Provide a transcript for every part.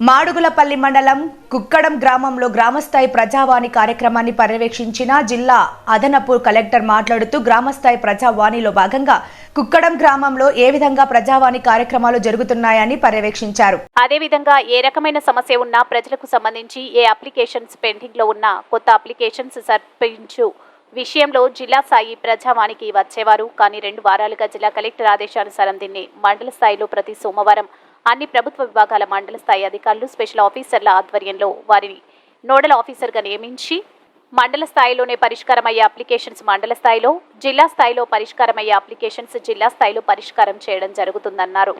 మాడుగులపల్లి మండలం కుక్కడం గ్రామంలో గ్రామస్థాయి ప్రజావాణి కార్యక్రమాన్ని పర్యవేక్షించిన జిల్లా అదనపు కలెక్టర్ మాట్లాడుతూ గ్రామస్థాయి ప్రజావాణిలో భాగంగా కుక్కడం గ్రామంలో ఏ విధంగా ప్రజావాణి కార్యక్రమాలు జరుగుతున్నాయని పర్యవేక్షించారు. అదేవిధంగా ఏ రకమైన సమస్య ఉన్నా ప్రజలకు సంబంధించి ఏ అప్లికేషన్స్ పెండింగ్ లో ఉన్నా కొత్త అప్లికేషన్స్ సమర్పించు విషయంలో జిల్లా స్థాయి ప్రజావాణికి వచ్చేవారు. కానీ 2 వారాలుగా జిల్లా కలెక్టర్ ఆదేశానుసారం దీన్ని మండల స్థాయిలో ప్రతి సోమవారం అన్ని ప్రభుత్వ విభాగాల మండల స్థాయి అధికారులు స్పెషల్ ఆఫీసర్ల ఆధ్వర్యంలో వారిని నోడల్ ఆఫీసర్గా నియమించి మండల స్థాయిలోనే పరిష్కారమయ్యే అప్లికేషన్స్ మండల స్థాయిలో, జిల్లా స్థాయిలో పరిష్కారమయ్యే అప్లికేషన్స్ జిల్లా స్థాయిలో పరిష్కారం చేయడం జరుగుతుందన్నారు.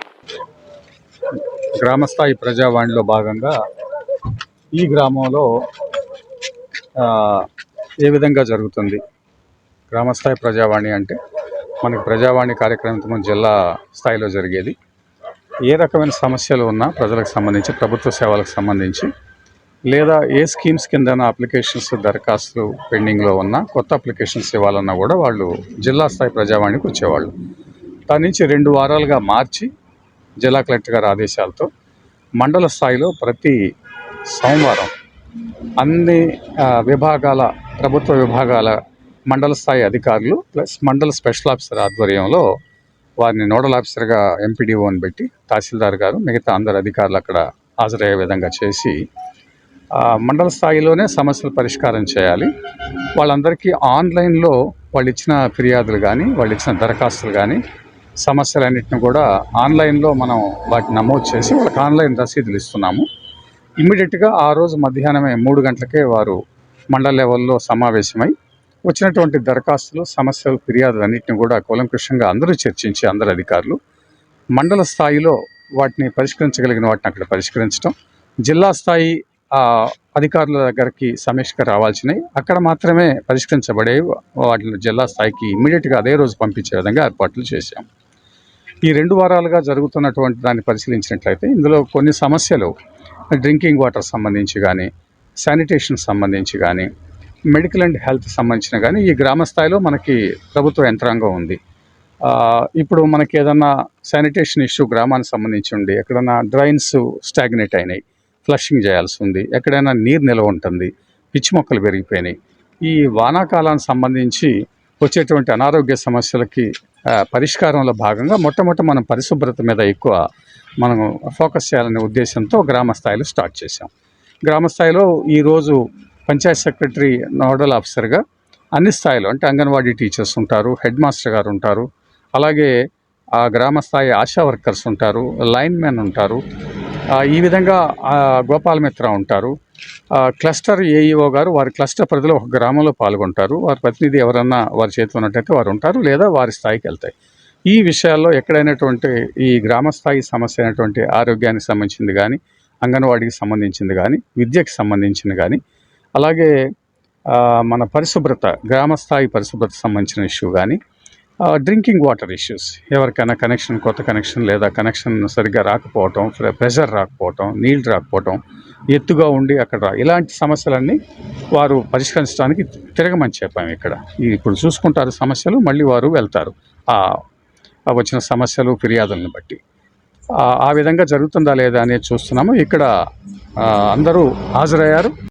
గ్రామస్థాయి ప్రజావాణిలో భాగంగా ఈ గ్రామంలో ఏ విధంగా జరుగుతుంది? గ్రామస్థాయి ప్రజావాణి అంటే మనకి ప్రజావాణి కార్యక్రమం జిల్లా స్థాయిలో జరిగేది. ఏ రకమైన సమస్యలు ఉన్నా ప్రజలకు సంబంధించి, ప్రభుత్వ సేవలకు సంబంధించి, లేదా ఏ స్కీమ్స్ కింద అప్లికేషన్స్ దరఖాస్తులు పెండింగ్లో ఉన్నా, కొత్త అప్లికేషన్స్ ఇవ్వాలన్నా కూడా వాళ్ళు జిల్లా స్థాయి ప్రజావాణికి వచ్చేవాళ్ళు. దాని నుంచి 2 వారాలుగా మార్చి జిల్లా కలెక్టర్ గారి ఆదేశాలతో మండల స్థాయిలో ప్రతి సోమవారం అన్ని విభాగాల, ప్రభుత్వ విభాగాల మండల స్థాయి అధికారులు ప్లస్ మండల స్పెషల్ ఆఫీసర్ ఆధ్వర్యంలో వారిని నోడల్ ఆఫీసర్గా ఎంపీడీఓని పెట్టి తహసీల్దార్ గారు మిగతా అందరు అధికారులు అక్కడ హాజరయ్యే విధంగా చేసి మండల స్థాయిలోనే సమస్యలు పరిష్కారం చేయాలి. వాళ్ళందరికీ ఆన్లైన్లో వాళ్ళు ఇచ్చిన ఫిర్యాదులు కానీ, వాళ్ళు ఇచ్చిన దరఖాస్తులు కానీ, సమస్యలన్నింటిని కూడా ఆన్లైన్లో మనం వాటిని నమోదు చేసి వాళ్ళకి ఆన్లైన్ రసీదులు ఇస్తున్నాము. ఇమ్మీడియట్గా ఆ రోజు మధ్యాహ్నమే 3 గంటలకే వారు మండల లెవెల్లో సమావేశమై వచ్చినటువంటి దరఖాస్తులు, సమస్యలు, ఫిర్యాదులు అన్నింటినీ కూడా కూలంకషంగా అందరూ చర్చించి, అందరు అధికారులు మండల స్థాయిలో వాటిని పరిష్కరించగలిగిన వాటిని అక్కడ పరిష్కరించడం, జిల్లా స్థాయి అధికారుల దగ్గరికి సమీక్షకు రావాల్సినవి అక్కడ మాత్రమే పరిష్కరించబడేవి, వాటిని జిల్లా స్థాయికి ఇమ్మీడియట్గా అదే రోజు పంపించే విధంగా ఏర్పాట్లు చేశాం. ఈ 2 వారాలుగా జరుగుతున్నటువంటి దాన్ని పరిశీలించినట్లయితే ఇందులో కొన్ని సమస్యలు డ్రింకింగ్ వాటర్ సంబంధించి కానీ, శానిటేషన్ సంబంధించి కానీ, మెడికల్ అండ్ హెల్త్ సంబంధించిన కానీ ఈ గ్రామ స్థాయిలో మనకి ప్రభుత్వ యంత్రాంగం ఉంది. ఇప్పుడు మనకి ఏదన్నా శానిటేషన్ ఇష్యూ గ్రామానికి సంబంధించి ఉండి, ఎక్కడన్నా డ్రైన్స్ స్టాగ్నేట్ అయినాయి, ఫ్లషింగ్ చేయాల్సి ఉంది, ఎక్కడైనా నీరు నిల్వ ఉంటుంది, పిచ్చి మొక్కలు పెరిగిపోయినాయి, ఈ వానాకాలానికి సంబంధించి వచ్చేటువంటి అనారోగ్య సమస్యలకి పరిష్కారంలో భాగంగా మొట్టమొదట మనం పరిశుభ్రత మీద ఎక్కువ మనం ఫోకస్ చేయాలనే ఉద్దేశంతో గ్రామ స్థాయిలో స్టార్ట్ చేశాం. గ్రామ స్థాయిలో ఈరోజు పంచాయత్ సెక్రటరీ నోడల్ ఆఫీసర్గా అన్ని స్థాయిలో, అంటే అంగన్వాడీ టీచర్స్ ఉంటారు, హెడ్ మాస్టర్ గారు ఉంటారు, అలాగే ఆ గ్రామ స్థాయి ఆశా వర్కర్స్ ఉంటారు, లైన్ మెన్ ఉంటారు, ఈ విధంగా గోపాల్ మిత్ర ఉంటారు, క్లస్టర్ ఏఈఓ గారు వారి క్లస్టర్ పరిధిలో ఒక గ్రామంలో పాల్గొంటారు. వారి ప్రతినిధి ఎవరన్నా వారి చేతిలో ఉన్నట్టయితే వారు ఉంటారు, లేదా వారి స్థాయికి వెళ్తాయి. ఈ విషయాల్లో ఎక్కడైనటువంటి ఈ గ్రామ స్థాయి సమస్య అయినటువంటి ఆరోగ్యానికి సంబంధించింది కానీ, అంగన్వాడీకి సంబంధించింది కానీ, విద్యకి సంబంధించింది కానీ, అలాగే మన పరిశుభ్రత, గ్రామస్థాయి పరిశుభ్రత సంబంధించిన ఇష్యూ కానీ, డ్రింకింగ్ వాటర్ ఇష్యూస్, ఎవరికైనా కనెక్షన్, కొత్త కనెక్షన్ లేదా కనెక్షన్ సరిగ్గా రాకపోవటం, ప్రెషర్ రాకపోవటం, నీళ్ళు రాకపోవటం, ఎత్తుగా ఉండి అక్కడ ఇలాంటి సమస్యలన్నీ వారు పరిష్కరించడానికి తిరగమని చెప్పాము. ఇక్కడ ఇప్పుడు చూసుకుంటారు సమస్యలు, మళ్ళీ వారు వెళ్తారు వచ్చిన సమస్యలు, ఫిర్యాదులను బట్టి. ఆ విధంగా జరుగుతుందా లేదా అనేది చూస్తున్నాము. ఇక్కడ అందరూ హాజరయ్యారు.